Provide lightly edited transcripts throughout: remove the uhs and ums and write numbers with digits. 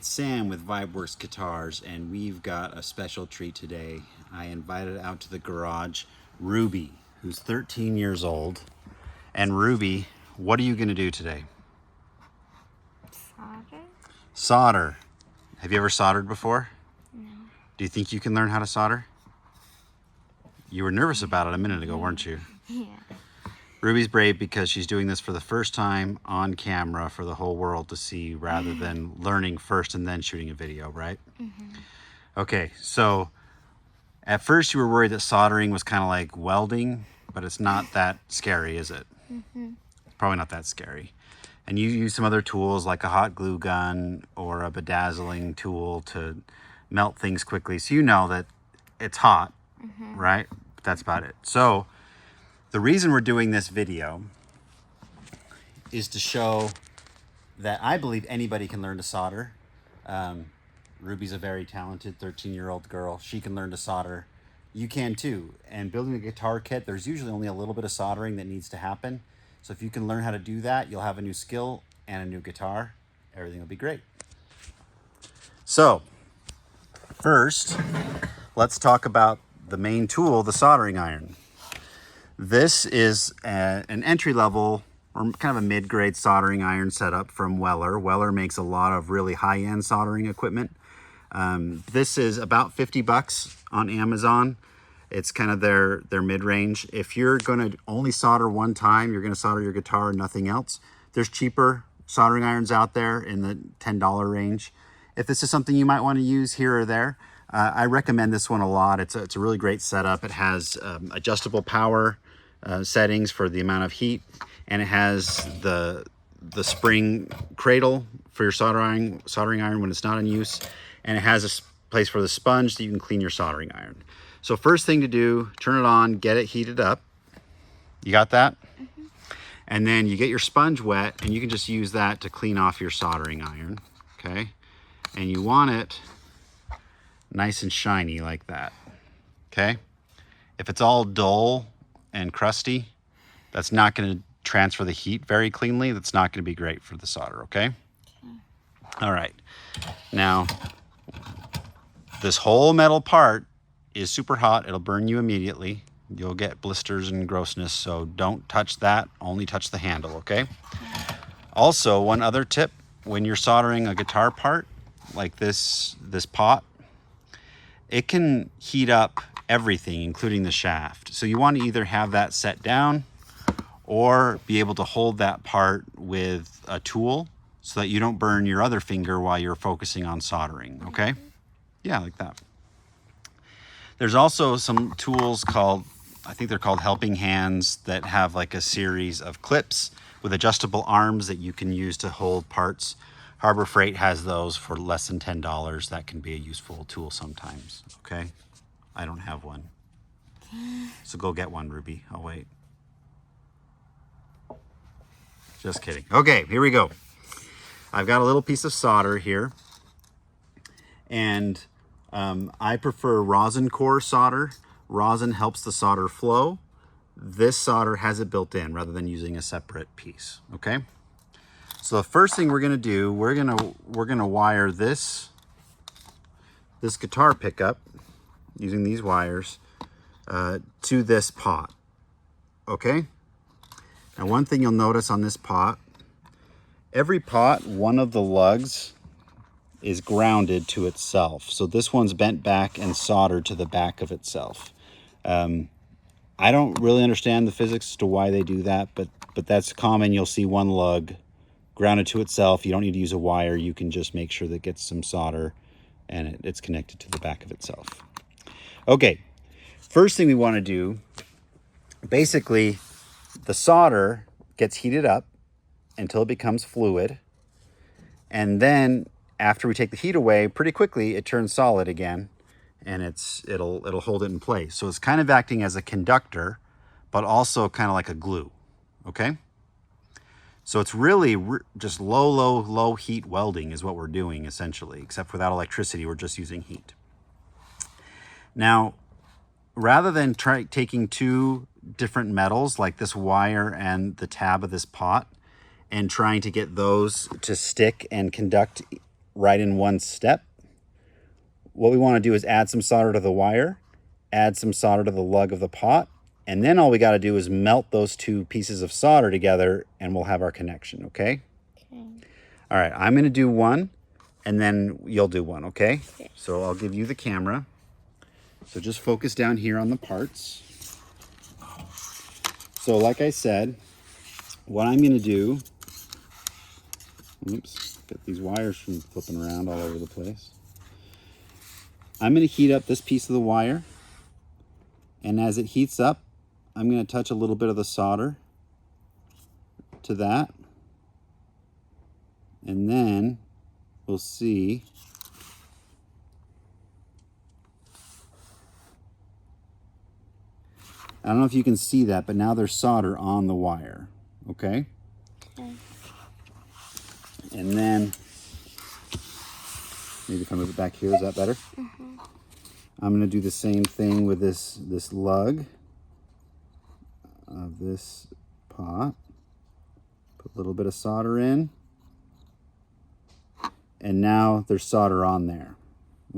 it's Sam with VibeWorks Guitars, and we've got a special treat today. I invited out to the garage Ruby, who's 13 years old. And Ruby, what are you going to do today? Solder? Solder. Have you ever soldered before? No. Do you think you can learn how to solder? You were nervous about it a minute ago, weren't you? Yeah. Ruby's brave because she's doing this for the first time on camera for the whole world to see, rather than learning first and then shooting a video, right? Okay, so at first you were worried that soldering was kind of like welding, but it's not that scary, is it? It's probably not that scary. And you use some other tools like a hot glue gun or a bedazzling tool to melt things quickly. So you know that it's hot, right? But that's about it. So the reason we're doing this video is to show that I believe anybody can learn to solder. Ruby's a very talented 13-year-old girl. She can learn to solder. You can too. And building a guitar kit, there's usually only a little bit of soldering that needs to happen. So if you can learn how to do that, you'll have a new skill and a new guitar. Everything will be great. So first, let's talk about the main tool, the soldering iron. This is an entry-level or kind of a mid-grade soldering iron setup from Weller. Weller makes a lot of really high-end soldering equipment. This is about 50 bucks on Amazon. It's kind of their mid-range. If you're going to only solder one time, you're going to solder your guitar and nothing else, there's cheaper soldering irons out there in the $10 range. If this is something you might want to use here or there, I recommend this one a lot. It's a really great setup. It has adjustable power settings for the amount of heat, and it has the spring cradle for your soldering iron when it's not in use, and it has a place for the sponge that you can clean your soldering iron. So first thing to do, turn it on, get it heated up. You got that? And then you get your sponge wet, and you can just use that to clean off your soldering iron, okay? And you want it nice and shiny like that, okay? If it's all dull and crusty, that's not going to transfer the heat very cleanly. That's not going to be great for the solder, okay? All right. Now, this whole metal part is super hot. It'll burn you immediately. You'll get blisters and grossness, so don't touch that. Only touch the handle, okay? Also, one other tip, when you're soldering a guitar part, like this pot, it can heat up everything, including the shaft. So you want to either have that set down or be able to hold that part with a tool so that you don't burn your other finger while you're focusing on soldering, okay? Yeah, like that. There's also some tools called, I think they're called helping hands, that have like a series of clips with adjustable arms that you can use to hold parts. Harbor Freight has those for less than $10. That can be a useful tool sometimes, okay? I don't have one. So go get one, Ruby. I'll wait. Just kidding. Okay, here we go. I've got a little piece of solder here. And I prefer rosin core solder. Rosin helps the solder flow. This solder has it built in rather than using a separate piece, okay? So the first thing we're gonna do, we're gonna wire this guitar pickup using these wires to this pot, okay? Now one thing you'll notice on this pot, every pot, one of the lugs is grounded to itself. So this one's bent back and soldered to the back of itself. I don't really understand the physics as to why they do that, but that's common. You'll see one lug grounded to itself. You don't need to use a wire. You can just make sure that it gets some solder and it's connected to the back of itself. Okay, first thing we want to do, basically the solder gets heated up until it becomes fluid, and then after we take the heat away, pretty quickly it turns solid again, and it'll hold it in place. So it's kind of acting as a conductor, but also kind of like a glue, okay? So it's really just low heat welding is what we're doing essentially, except without electricity, we're just using heat. Now, rather than taking two different metals like this wire and the tab of this pot and trying to get those to stick and conduct right in one step. What we want to do is add some solder to the wire, add some solder to the lug of the pot, and then all we got to do is melt those two pieces of solder together and we'll have our connection, okay? Okay. All right, I'm going to do one and then you'll do one, okay? Okay. So I'll give you the camera. So just focus down here on the parts. So like I said, what I'm going to do, oops, get these wires from flipping around all over the place. I'm going to heat up this piece of the wire, and as it heats up, I'm going to touch a little bit of the solder to that, and then we'll see I don't know if you can see that, but now there's solder on the wire, okay? Okay. And then, maybe if I move it back here, is that better? Mm-hmm. I'm going to do the same thing with this lug of this pot. Put a little bit of solder in. And now there's solder on there,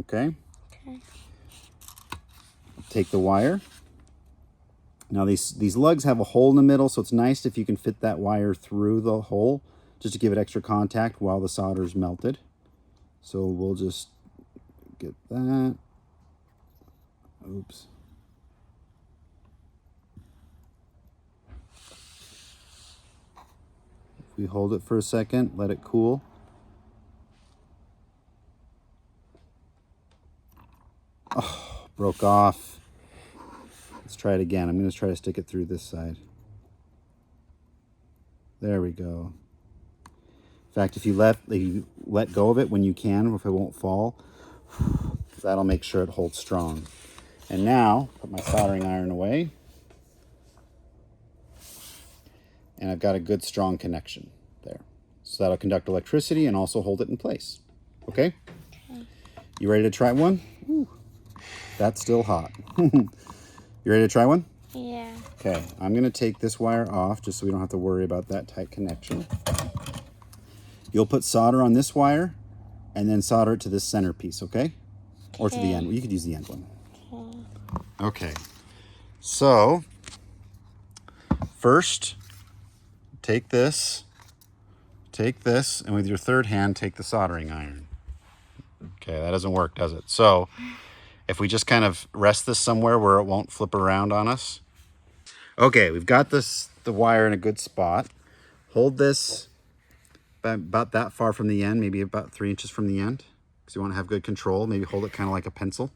okay? Okay. Take the wire. Now these lugs have a hole in the middle, so it's nice if you can fit that wire through the hole just to give it extra contact while the solder is melted. So we'll just get that. Oops. If we hold it for a second, let it cool. Oh, broke off. Let's try it again. I'm going to try to stick it through this side. There we go. In fact, if you let go of it when you can, if it won't fall, that'll make sure it holds strong. And now, put my soldering iron away. And I've got a good strong connection there. So that'll conduct electricity and also hold it in place. Okay? Okay. You ready to try one? Ooh, that's still hot. You ready to try one? Yeah. Okay, I'm going to take this wire off just so we don't have to worry about that tight connection. You'll put solder on this wire and then solder it to this center piece, okay? Or to the end. You could use the end one. Okay. So, first, take this, and with your third hand, take the soldering iron. Okay, that doesn't work, does it? So, if we just kind of rest this somewhere where it won't flip around on us. Okay, we've got the wire in a good spot. Hold this about that far from the end, maybe about 3 inches from the end, because you want to have good control. Maybe hold it kind of like a pencil.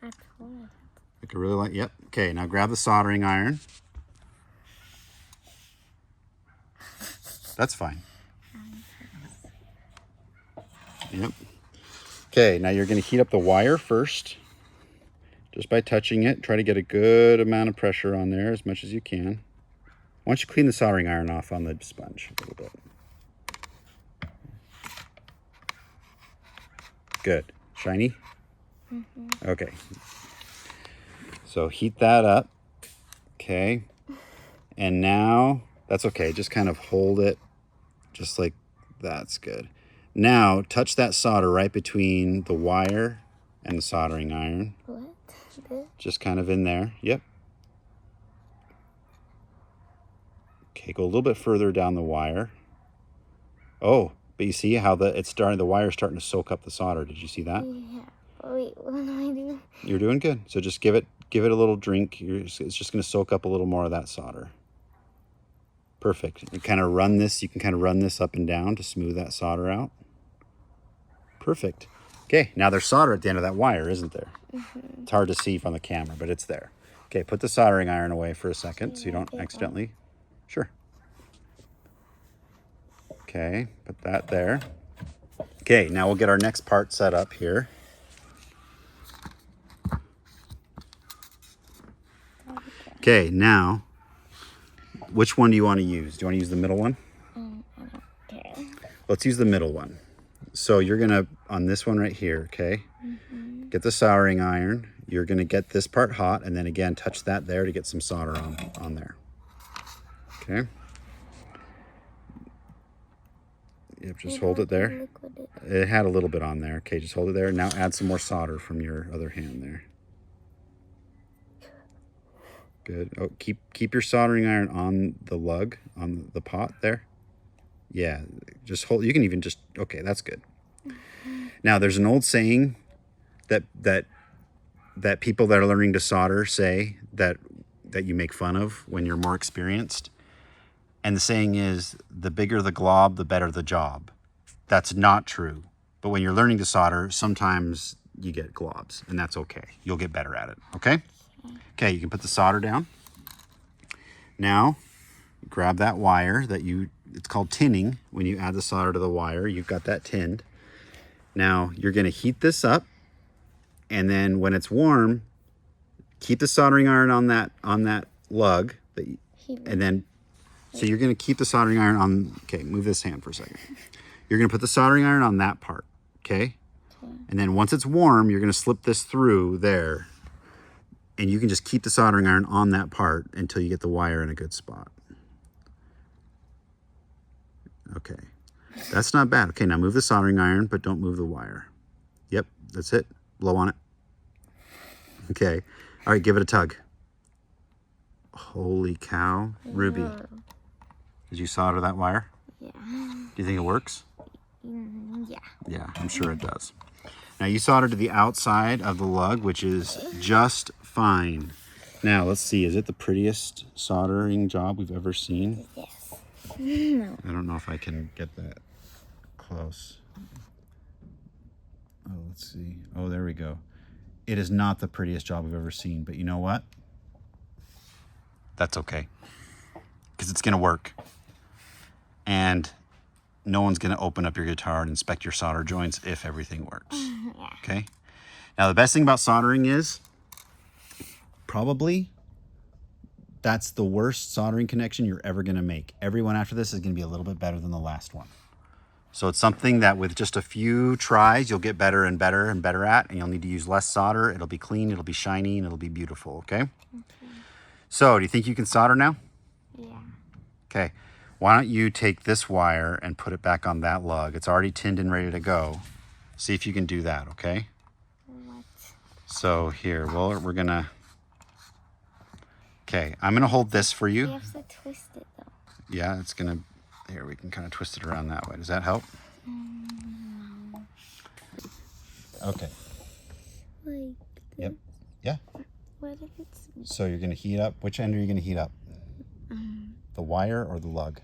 Like a really light, yep. Okay, now grab the soldering iron. That's fine. Yep. Okay, now you're going to heat up the wire first. Just by touching it, try to get a good amount of pressure on there as much as you can. Why don't you clean the soldering iron off on the sponge a little bit. Good. Shiny? Mm-hmm. Okay. So heat that up. Okay. And now, that's okay. Just kind of hold it just like that's good. Now, touch that solder right between the wire and the soldering iron. What? Just kind of in there. Yep. Okay, go a little bit further down the wire. Oh, but you see how the wire's starting to soak up the solder. Did you see that? Yeah. Wait, what am I doing? You're doing good. So just give it a little drink. It's just going to soak up a little more of that solder. Perfect. You kind of run this. You can kind of run this up and down to smooth that solder out. Perfect. Okay, now there's solder at the end of that wire, isn't there? Mm-hmm. It's hard to see from the camera, but it's there. Okay, put the soldering iron away for a second so you don't accidentally... Sure. Okay, put that there. Okay, now we'll get our next part set up here. Okay, now, which one do you want to use? Do you want to use the middle one? I don't care. Let's use the middle one. So you're going to, on this one right here, okay, get the soldering iron. You're going to get this part hot, and then again, touch that there to get some solder on there. Okay. Yep, just hold it there. It had a little bit on there. Okay, just hold it there. Now add some more solder from your other hand there. Good. Oh, keep your soldering iron on the lug, on the pot there. Yeah, just hold. You can even just, okay, that's good. Now, there's an old saying that people that are learning to solder say that you make fun of when you're more experienced. And the saying is, the bigger the glob, the better the job. That's not true. But when you're learning to solder, sometimes you get globs, and that's okay. You'll get better at it, okay? Okay, you can put the solder down. Now, grab that wire it's called tinning. When you add the solder to the wire, you've got that tinned. Now, you're gonna heat this up, and then when it's warm, keep the soldering iron on that lug, and then, so you're gonna keep the soldering iron on, okay, move this hand for a second. You're gonna put the soldering iron on that part, okay? And then once it's warm, you're gonna slip this through there, and you can just keep the soldering iron on that part until you get the wire in a good spot. Okay, that's not bad. Okay, now move the soldering iron, but don't move the wire. Yep, that's it. Blow on it. Okay, all right, give it a tug. Holy cow, Ruby. Did you solder that wire? Yeah. Do you think it works? Yeah. Yeah, I'm sure it does. Now you soldered to the outside of the lug, which is just fine. Now let's see, is it the prettiest soldering job we've ever seen? Yes. No. I don't know if I can get that close. Oh, let's see. Oh, there we go. It is not the prettiest job we've ever seen, but you know what? That's okay, because it's gonna work. And no one's gonna open up your guitar and inspect your solder joints if everything works. Yeah. Okay? Now the best thing about soldering is, probably, that's the worst soldering connection you're ever gonna make. Everyone after this is gonna be a little bit better than the last one. So it's something that with just a few tries, you'll get better and better and better at, and you'll need to use less solder. It'll be clean, it'll be shiny, and it'll be beautiful, okay? So, do you think you can solder now? Yeah. Okay, why don't you take this wire and put it back on that lug. It's already tinned and ready to go. See if you can do that, okay? What? So here, well, we're gonna, okay, I'm gonna hold this for you. You have to twist it though. Yeah, it's gonna, here, we can kind of twist it around that way. Does that help? No. Okay. Like. Yep. Yeah. What if it's? So you're gonna heat up, which end are you gonna heat up? The wire or the lug?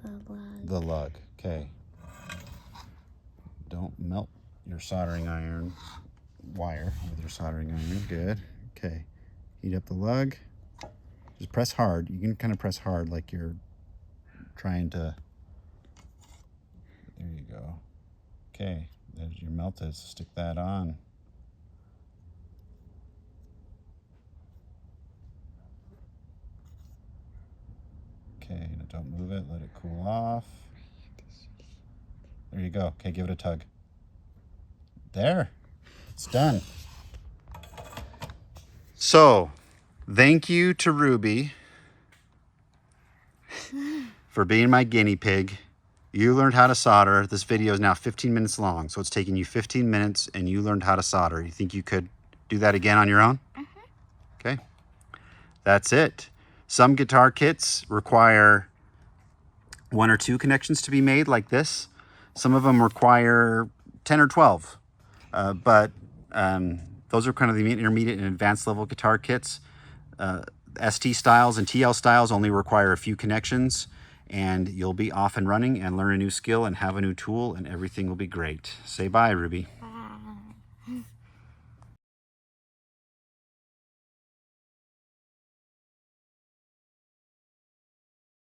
The lug. The lug, okay. Don't melt your soldering iron wire with your soldering iron, good. Okay, heat up the lug. Just press hard. You can kind of press hard like you're trying to, there you go. Okay, there's your melted, so stick that on. Okay, now don't move it, let it cool off. There you go. Okay, give it a tug. There, it's done. So, thank you to Ruby for being my guinea pig. You learned how to solder. This video is now 15 minutes long, so it's taking you 15 minutes and you learned how to solder. You think you could do that again on your own? Okay, that's it. Some guitar kits require 1 or 2 connections to be made like this. Some of them require 10 or 12, but those are kind of the intermediate and advanced level guitar kits. ST styles and TL styles only require a few connections, and you'll be off and running and learn a new skill and have a new tool, and everything will be great. Say bye, Ruby. Bye.